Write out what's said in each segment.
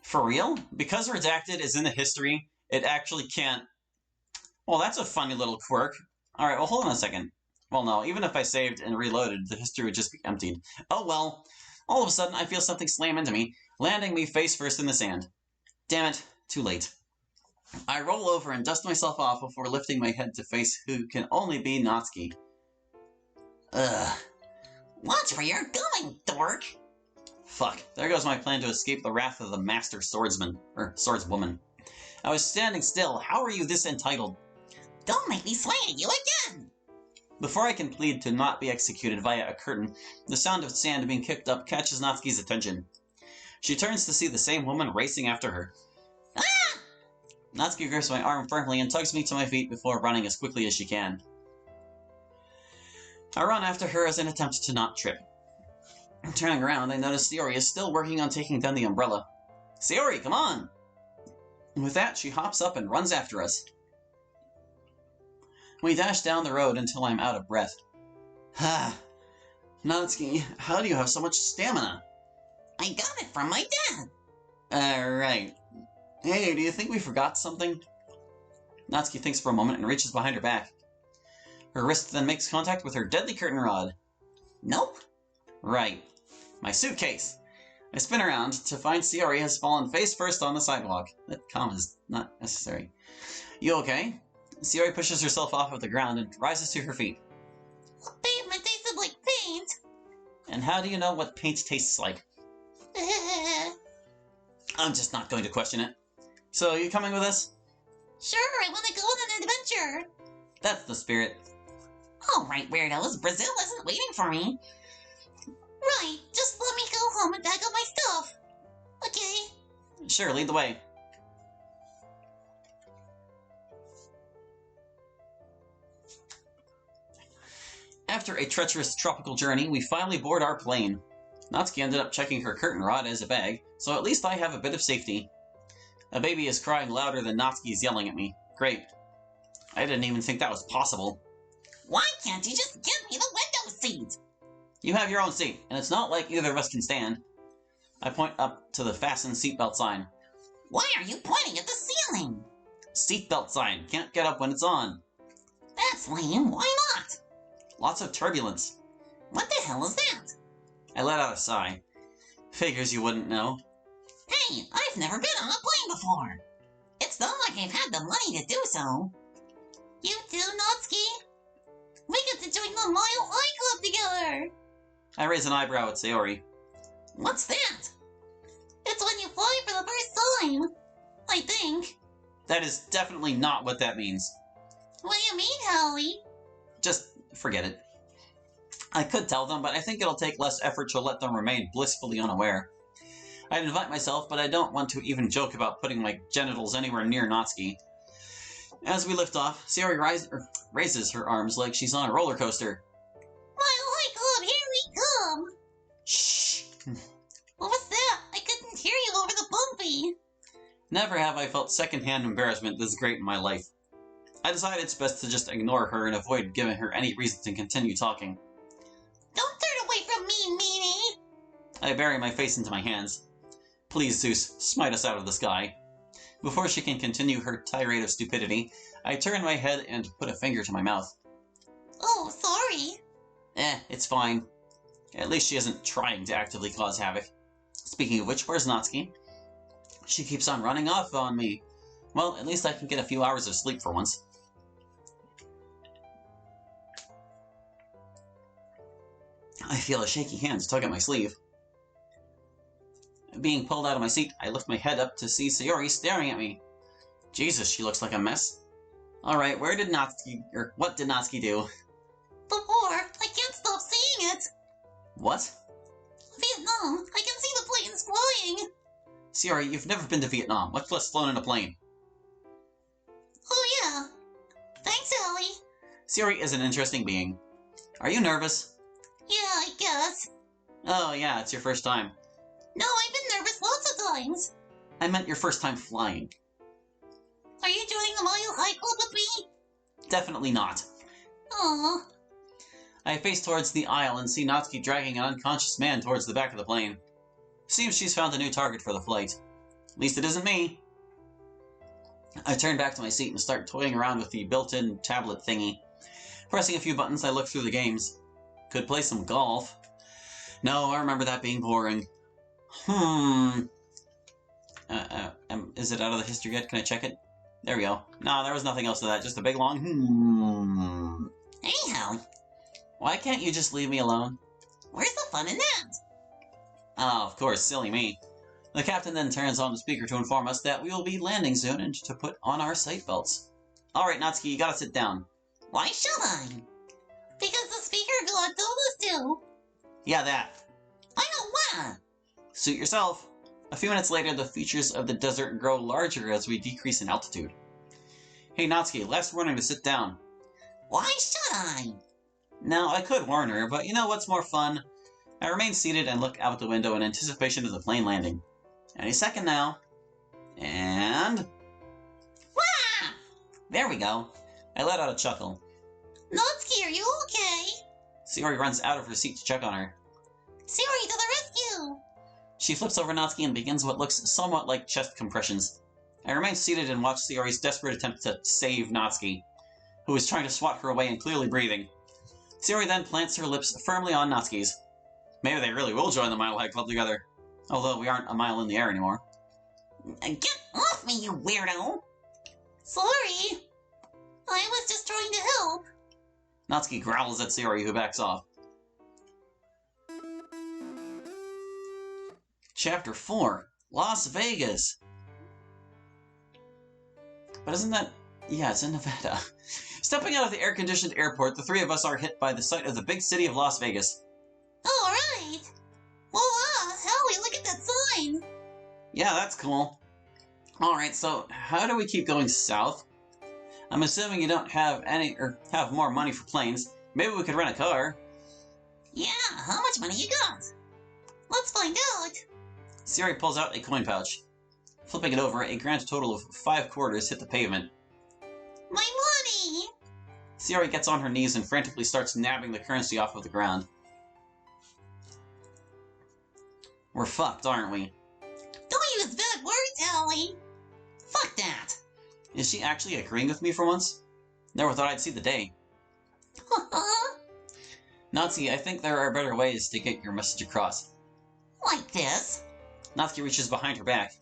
For real? Because redacted is in the history, it actually can't... Well, that's a funny little quirk. Alright, well, hold on a second. Well, no, even if I saved and reloaded, the history would just be emptied. Oh well. All of a sudden, I feel something slam into me, landing me face first in the sand. Damn it, too late. I roll over and dust myself off before lifting my head to face who can only be Natsuki. Ugh. Watch where you're going, dork! Fuck, there goes my plan to escape the wrath of the master swordsman, or swordswoman. I was standing still. How are you this entitled? Don't make me swing at you again! Before I can plead to not be executed via a curtain, the sound of sand being kicked up catches Natsuki's attention. She turns to see the same woman racing after her. Ah! Natsuki grips my arm firmly and tugs me to my feet before running as quickly as she can. I run after her as an attempt to not trip. Turning around, I notice Sayori is still working on taking down the umbrella. Sayori, come on! With that, she hops up and runs after us. We dash down the road until I'm out of breath. Ha! Natsuki, how do you have so much stamina? I got it from my dad! Right. Hey, do you think we forgot something? Natsuki thinks for a moment and reaches behind her back. Her wrist then makes contact with her deadly curtain rod. Nope. Right. My suitcase! I spin around to find Sayori has fallen face first on the sidewalk. That comma is not necessary. You okay? Sayori pushes herself off of the ground and rises to her feet. Pavement tasted like paint! And how do you know what paint tastes like? I'm just not going to question it. So, you coming with us? Sure, I want to go on an adventure! That's the spirit. Alright, weirdos, Brazil isn't waiting for me. Right, just let me go home and pack up my stuff. Okay. Sure, lead the way. After a treacherous tropical journey, we finally board our plane. Natsuki ended up checking her curtain rod as a bag, so at least I have a bit of safety. A baby is crying louder than Natsuki's yelling at me. Great. I didn't even think that was possible. Why can't you just give me the window seat? You have your own seat, and it's not like either of us can stand. I point up to the fasten seatbelt sign. Why are you pointing at the ceiling? Seatbelt sign. Can't get up when it's on. That's lame. Why not? Lots of turbulence. What the hell is that? I let out a sigh. Figures you wouldn't know. Hey, I've never been on a plane before. It's not like I've had the money to do so. You too, Natsuki? We get to join the Mile High Club together! I raise an eyebrow at Sayori. What's that? It's when you fly for the first time, I think. That is definitely not what that means. What do you mean, Howie? Just forget it. I could tell them, but I think it'll take less effort to let them remain blissfully unaware. I'd invite myself, but I don't want to even joke about putting my genitals anywhere near Natsuki. As we lift off, Sayori raises her arms like she's on a roller coaster. Mile High Club, here we come! Shh! What was that? I couldn't hear you over the bumpy. Never have I felt secondhand embarrassment this great in my life. I decide it's best to just ignore her and avoid giving her any reason to continue talking. Don't turn away from me, meanie! I bury my face into my hands. Please, Zeus, smite us out of the sky. Before she can continue her tirade of stupidity, I turn my head and put a finger to my mouth. Oh, sorry. It's fine. At least she isn't trying to actively cause havoc. Speaking of which, where's Natsuki? She keeps on running off on me. Well, at least I can get a few hours of sleep for once. I feel a shaky hand tug at my sleeve. Being pulled out of my seat, I lift my head up to see Sayori staring at me. Jesus, she looks like a mess. Alright, what did Natsuki do? The war! I can't stop seeing it! What? Vietnam! I can see the planes flying! Sayori, you've never been to Vietnam. Much less flown in a plane. Oh yeah. Thanks, Ellie. Sayori is an interesting being. Are you nervous? Yeah, I guess. Oh yeah, it's your first time. No, I've been nervous lots of times. I meant your first time flying. Are you joining the Mile High Club with me? Definitely not. Aww. I face towards the aisle and see Natsuki dragging an unconscious man towards the back of the plane. Seems she's found a new target for the flight. At least it isn't me. I turn back to my seat and start toying around with the built-in tablet thingy. Pressing a few buttons, I look through the games. Could play some golf. No, I remember that being boring. Is it out of the history yet? Can I check it? There we go. No, there was nothing else to that. Just a big long Anyhow, Why can't you just leave me alone? where's the fun in that? Oh, of course, silly me. The captain then turns on the speaker to inform us that we will be landing soon and to put on our seatbelts. Alright, Natsuki, you gotta sit down. Why should I? Because the speaker god told us to. Yeah, that. I don't wanna. Suit yourself. A few minutes later, the features of the desert grow larger as we decrease in altitude. Hey, Natsuki, last warning to sit down. Why should I? Now, I could warn her, but you know what's more fun? I remain seated and look out the window in anticipation of the plane landing. Any second now. And... Wah! there we go. I let out a chuckle. Natsuki, are you okay? Sayori runs out of her seat to check on her. Sayori, to the rescue! She flips over Natsuki and begins what looks somewhat like chest compressions. I remain seated and watch Sayori's desperate attempt to save Natsuki, who is trying to swat her away and clearly breathing. Sayori then plants her lips firmly on Natsuki's. Maybe they really will join the Mile High Club together, although we aren't a mile in the air anymore. Get off me, you weirdo! Sorry. I was just trying to help. Natsuki growls at Sayori, who backs off. Chapter 4, Las Vegas. But isn't that... yeah, it's in Nevada. Stepping out of the air-conditioned airport, the three of us are hit by the sight of the big city of Las Vegas. Alright. Voila, Howie, look at that sign. Yeah, that's cool. Alright, so how do we keep going south? I'm assuming you don't have any, or have more money for planes. Maybe we could rent a car. Yeah, how much money you got? Let's find out. Sayori pulls out a coin pouch. Flipping it over, a grand total of 5 quarters hit the pavement. My money! Sayori gets on her knees and frantically starts nabbing the currency off of the ground. We're fucked, aren't we? Don't use bad words, Howie. Fuck that. Is she actually agreeing with me for once? Never thought I'd see the day. Natsuki, I think there are better ways to get your message across. Like this. Natsuki reaches behind her back.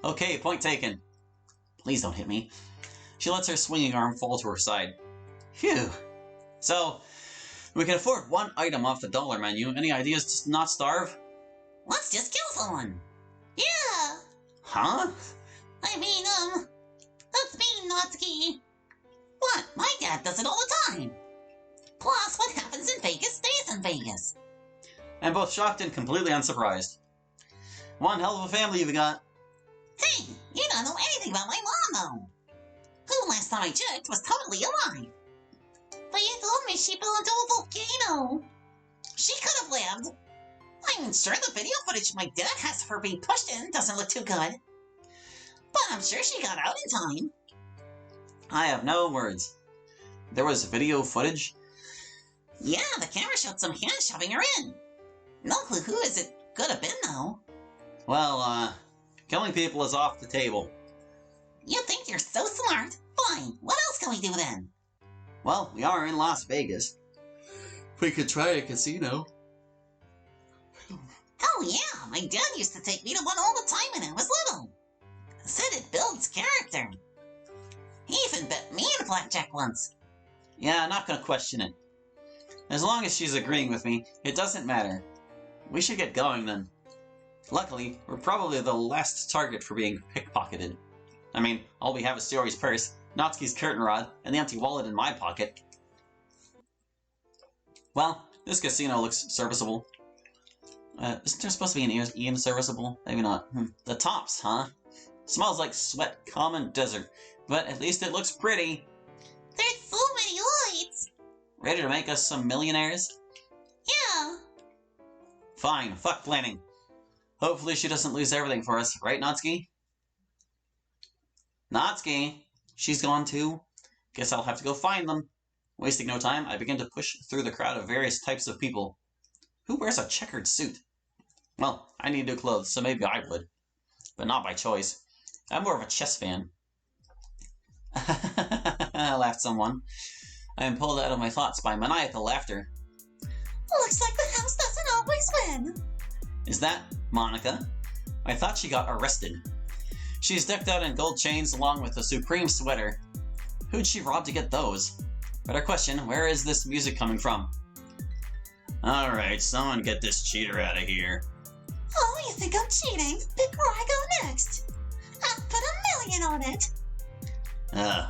Okay, point taken. Please don't hit me. She lets her swinging arm fall to her side. Phew. So, we can afford one item off the dollar menu. Any ideas to not starve? Let's just kill someone. Yeah. Huh? I mean, that's me, Natsuki. What? My dad does it all the time. Plus, what happens in Vegas stays in Vegas. I'm both shocked and completely unsurprised. One hell of a family you've got. Hey, you don't know anything about my mom, though. Who, last time I checked, was totally alive. But you told me she fell into a volcano. She could have lived. I'm sure the video footage my dad has of her being pushed in doesn't look too good. But I'm sure she got out in time. I have no words. There was video footage? Yeah, the camera showed some hands shoving her in. No clue who is it could have been, though. Well, killing people is off the table. You think you're so smart? Fine, what else can we do then? Well, we are in Las Vegas. We could try a casino. Oh yeah, my dad used to take me to one all the time when I was little. Said it builds character. He even bet me in blackjack once. Yeah, I'm not gonna question it. As long as she's agreeing with me, it doesn't matter. We should get going then. Luckily, we're probably the last target for being pickpocketed. I mean, all we have is Sayori's purse, Natsuki's curtain rod, and the empty wallet in my pocket. Well, this casino looks serviceable. Isn't there supposed to be an Ian serviceable? Maybe not. The tops, huh? Smells like sweat, common desert, but at least it looks pretty. There's so many lights. Ready to make us some millionaires? Yeah. Fine, fuck planning. Hopefully she doesn't lose everything for us, right, Natsuki? Natsuki! She's gone too. Guess I'll have to go find them. Wasting no time, I begin to push through the crowd of various types of people. Who wears a checkered suit? Well, I need new clothes, so maybe I would. but not by choice. I'm more of a chess fan. Laughed someone. I am pulled out of my thoughts by maniacal laughter. Looks like the house doesn't always win. Is that Monika? I thought she got arrested. She's decked out in gold chains along with a supreme sweater. Who'd she rob to get those? Better question, where is this music coming from? Alright, someone get this cheater out of here. Oh, you think I'm cheating? Pick where I go next. I'll put $1 million on it.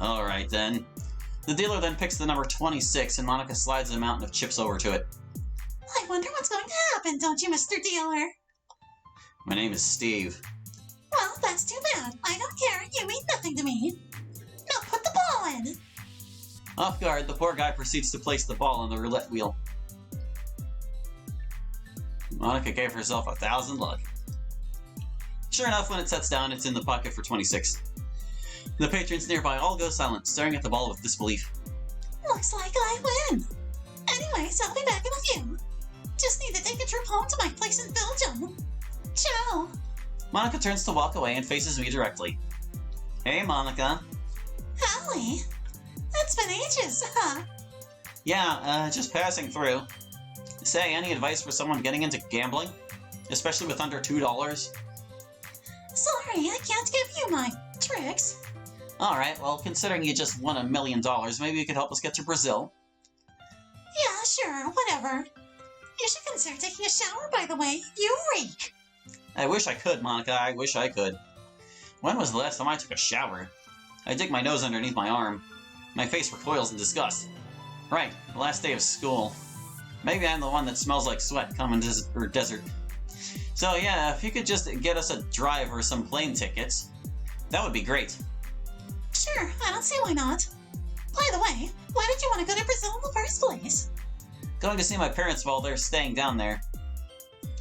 Alright then. The dealer then picks the number 26 and Monika slides a mountain of chips over to it. I wonder what's going to happen, don't you, Mr. Dealer? My name is Steve. Well, that's too bad. I don't care. You mean nothing to me. Now put the ball in. Off guard, the poor guy proceeds to place the ball on the roulette wheel. Monika gave herself 1,000 luck. Sure enough, when it sets down, it's in the pocket for 26. The patrons nearby all go silent, staring at the ball with disbelief. Looks like I win. Anyways, I'll be back in a few. Just need to take a trip home to my place in Belgium. Ciao. Monika turns to walk away and faces me directly. Hey, Monika. Holly. It's been ages, huh? Yeah, just passing through. Say, any advice for someone getting into gambling? Especially with under $2? Sorry, I can't give you my tricks. Alright, well, considering you just won $1 million, maybe you could help us get to Brazil? Yeah, sure, whatever. You should consider taking a shower, by the way. You reek. I wish I could, Monika, I wish I could. When was the last time I took a shower? I dig my nose underneath my arm. My face recoils in disgust. Right, the last day of school. Maybe I'm the one that smells like sweat coming to desert. So yeah, if you could just get us a drive or some plane tickets, that would be great. Sure, I don't see why not. By the way, why did you want to go to Brazil in the first place? Going to see my parents while they're staying down there.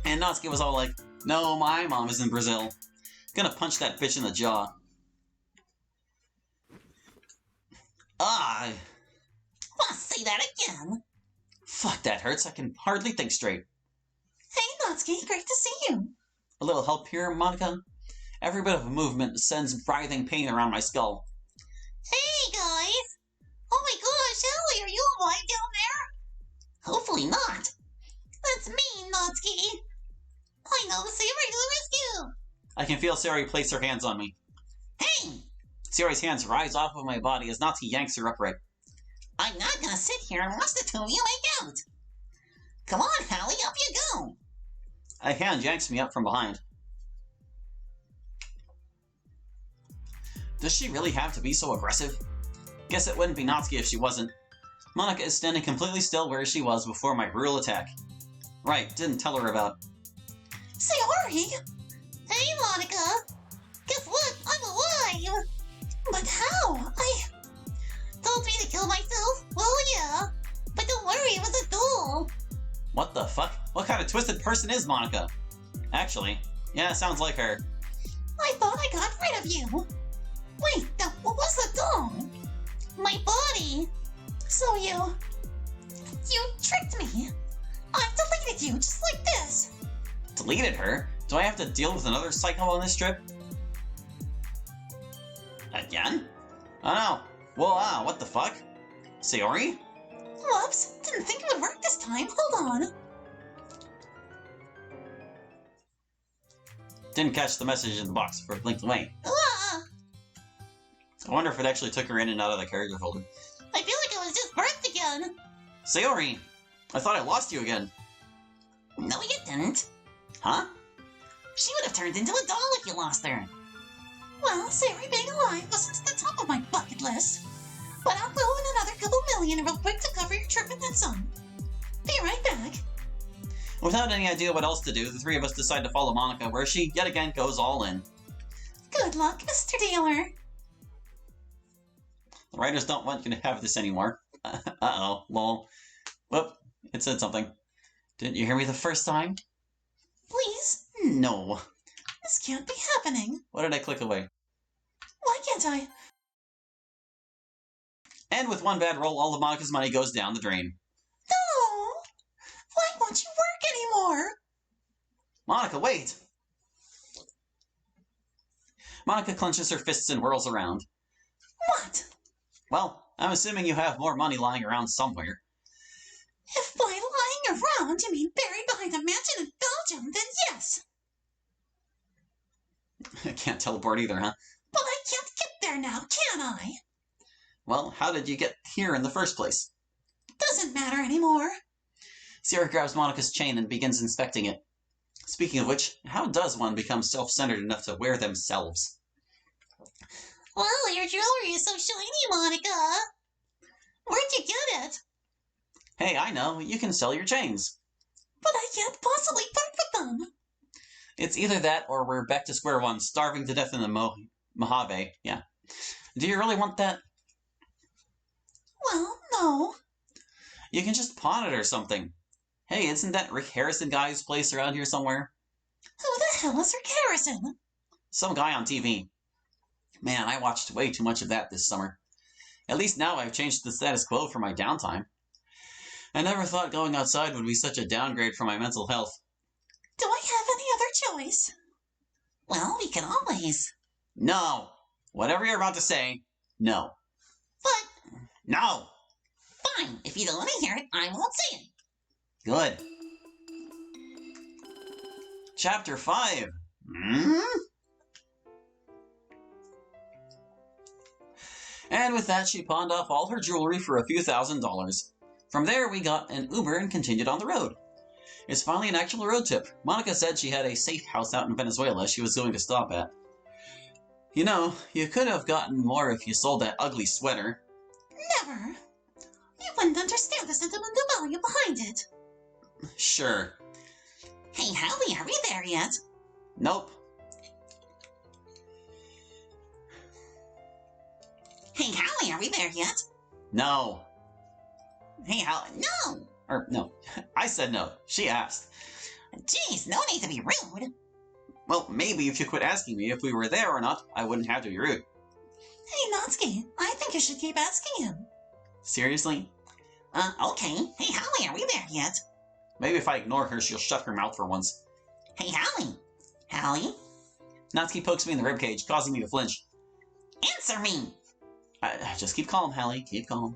And Natsuki was all like, no, my mom is in Brazil. Gonna punch that bitch in the jaw. Ah! Wanna say that again? Fuck, that hurts. I can hardly think straight. Hey, Natsuki, great to see you. A little help here, Monika? Every bit of movement sends writhing pain around my skull. Hey, guys! Oh my gosh, Ellie, are you alive down there? Hopefully not. That's me, Natsuki. I know, Sayori to the rescue! I can feel Sayori place her hands on me. Hey! Sayori's hands rise off of my body as Natsuki yanks her upright. I'm not gonna sit here and watch the two of you make out. Come on, Hallie, up you go! A hand yanks me up from behind. Does she really have to be so aggressive? Guess it wouldn't be Natsuki if she wasn't. Monika is standing completely still where she was before my brutal attack. Right, didn't tell her about. Sayori! Hey, Monika! Guess what? I'm alive! But how? Told me to kill myself? Well, yeah. But don't worry, it was a duel. What the fuck? What kind of twisted person is Monika? Actually, yeah, sounds like her. I thought I got rid of you. Wait, what was the duel? My body. So you tricked me. I deleted you, just like this. Deleted her? Do I have to deal with another psycho on this trip? Again? Oh no. Whoa, what the fuck? Sayori? Whoops, didn't think it would work this time. Hold on. Didn't catch the message in the box before it blinked away. Ah! I wonder if it actually took her in and out of the character folder. I feel like I was just birthed again. Sayori! I thought I lost you again. No, you didn't. Huh? She would have turned into a doll if you lost her. Well, Sayori being alive wasn't at the top of my bucket list. But I'll throw in another couple million real quick to cover your trip and then some. Be right back. Without any idea what else to do, the three of us decide to follow Monika, where she, yet again, goes all in. Good luck, Mr. Dealer. The writers don't want you to have this anymore. Uh-oh, lol. Whoop, it said something. Didn't you hear me the first time? Please? No. This can't be happening. What did I click away? Why can't I? And with one bad roll, all of Monika's money goes down the drain. No! Why won't you work anymore? Monika, wait! Monika clenches her fists and whirls around. What? Well, I'm assuming you have more money lying around somewhere. If by lying around you mean buried behind a mansion in Belgium, then yes. I can't teleport either, huh? But I can't get there now, can I? Well, how did you get here in the first place? Doesn't matter anymore. Sierra grabs Monika's chain and begins inspecting it. Speaking of which, how does one become self-centered enough to wear themselves? Well, your jewelry is so shiny, Monika. Where'd you get it? Hey, I know. You can sell your chains. But I can't possibly part with them. It's either that or we're back to square one, starving to death in the Mojave. Yeah. Do you really want that? Well, no. You can just pawn it or something. Hey, isn't that Rick Harrison guy's place around here somewhere? Who the hell is Rick Harrison? Some guy on TV. Man, I watched way too much of that this summer. At least now I've changed the status quo for my downtime. I never thought going outside would be such a downgrade for my mental health. Do I have any other choice? Well, we can always. No! Whatever you're about to say, no. But. No! Fine, if you don't want to hear it, I won't say it. Good. Chapter 5. And with that, she pawned off all her jewelry for a few $1,000s. From there, we got an Uber and continued on the road. It's finally an actual road trip. Monika said she had a safe house out in Venezuela she was going to stop at. You know, you could have gotten more if you sold that ugly sweater. Never. You wouldn't understand the sentimental value behind it. Sure. Hey, Hallie, are we there yet? Nope. Hey, Hallie, are we there yet? No. Hey, Hallie, no! Or, no. I said no. She asked. Jeez, no need to be rude. Well, maybe if you quit asking me if we were there or not, I wouldn't have to be rude. Hey, Natsuki, I think you should keep asking him. Seriously? Okay. Hey, Hallie, are we there yet? Maybe if I ignore her, she'll shut her mouth for once. Hey, Hallie! Hallie? Natsuki pokes me in the ribcage, causing me to flinch. Answer me! Just keep calm, Hallie. Keep calm.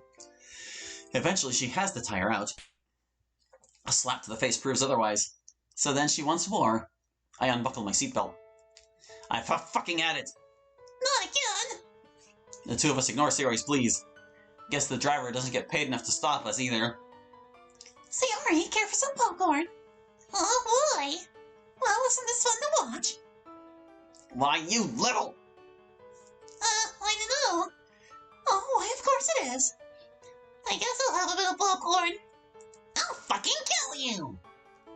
Eventually, she has to tire out. A slap to the face proves otherwise. So then she wants more. I unbuckle my seatbelt. I fucking at it! Not again! The two of us ignore Sayori's pleas. Guess the driver doesn't get paid enough to stop us either. Sayori, care for some popcorn? Oh boy! Well, isn't this fun to watch? Why, you little... I don't know. Oh, why, of course it is. I guess I'll have a bit of popcorn. I'll fucking kill you!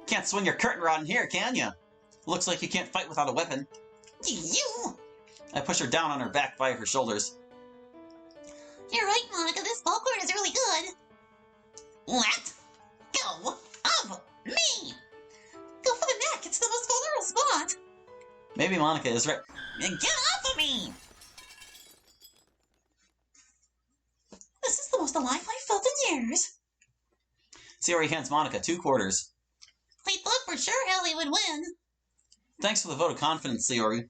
Can't swing your curtain rod in here, can ya? Looks like you can't fight without a weapon. You! I push her down on her back by her shoulders. You're right, Monika, this popcorn is really good. Let go of me! Go for the neck, it's the most vulnerable spot. Maybe Monika is right. Get off of me! This is the most alive I've felt in years. Sayori hands Monika 2 quarters. I thought for sure Hallie would win. Thanks for the vote of confidence, Sayori.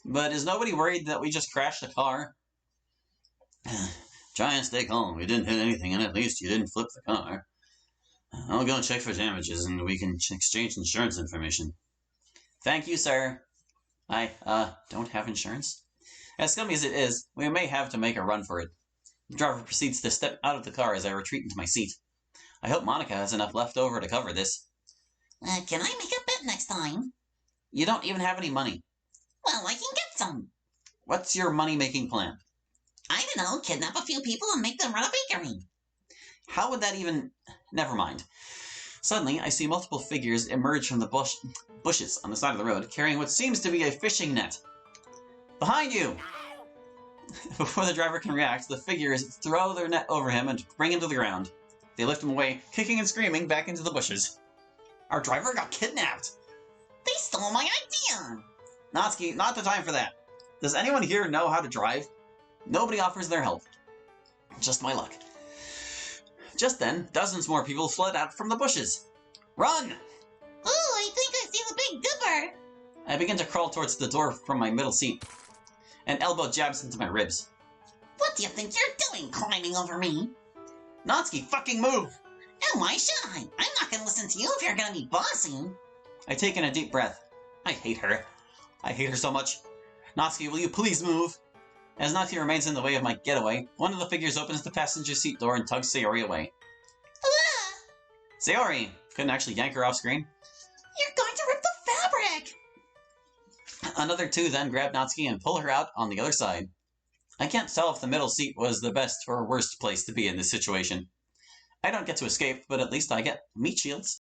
But is nobody worried that we just crashed a car? Try and stay calm. You didn't hit anything, and at least you didn't flip the car. I'll go check for damages, and we can exchange insurance information. Thank you, sir. I, don't have insurance. As scummy as it is, we may have to make a run for it. The driver proceeds to step out of the car as I retreat into my seat. I hope Monika has enough left over to cover this. Can I make a bet next time? You don't even have any money. Well, I can get some. What's your money-making plan? I don't know, kidnap a few people and make them run a bakery. How would that even... Never mind. Suddenly, I see multiple figures emerge from the bushes on the side of the road, carrying what seems to be a fishing net. Behind you! Before the driver can react, the figures throw their net over him and bring him to the ground. They lift him away, kicking and screaming back into the bushes. Our driver got kidnapped! They stole my idea! Natsuki, not the time for that. Does anyone here know how to drive? Nobody offers their help. Just my luck. Just then, dozens more people fled out from the bushes. Run! Oh, I think I see the Big Dipper! I begin to crawl towards the door from my middle seat. and elbow jabs into my ribs. What do you think you're doing, climbing over me? Natsuki, fucking move! And why should I? I'm not gonna listen to you if you're gonna be bossy. I take in a deep breath. I hate her. I hate her so much. Natsuki, will you please move? As Natsuki remains in the way of my getaway, one of the figures opens the passenger seat door and tugs Sayori away. Ah! Sayori! Couldn't actually yank her off screen. You're going to rip the fabric! Another two then grab Natsuki and pull her out on the other side. I can't tell if the middle seat was the best or worst place to be in this situation. I don't get to escape, but at least I get meat shields.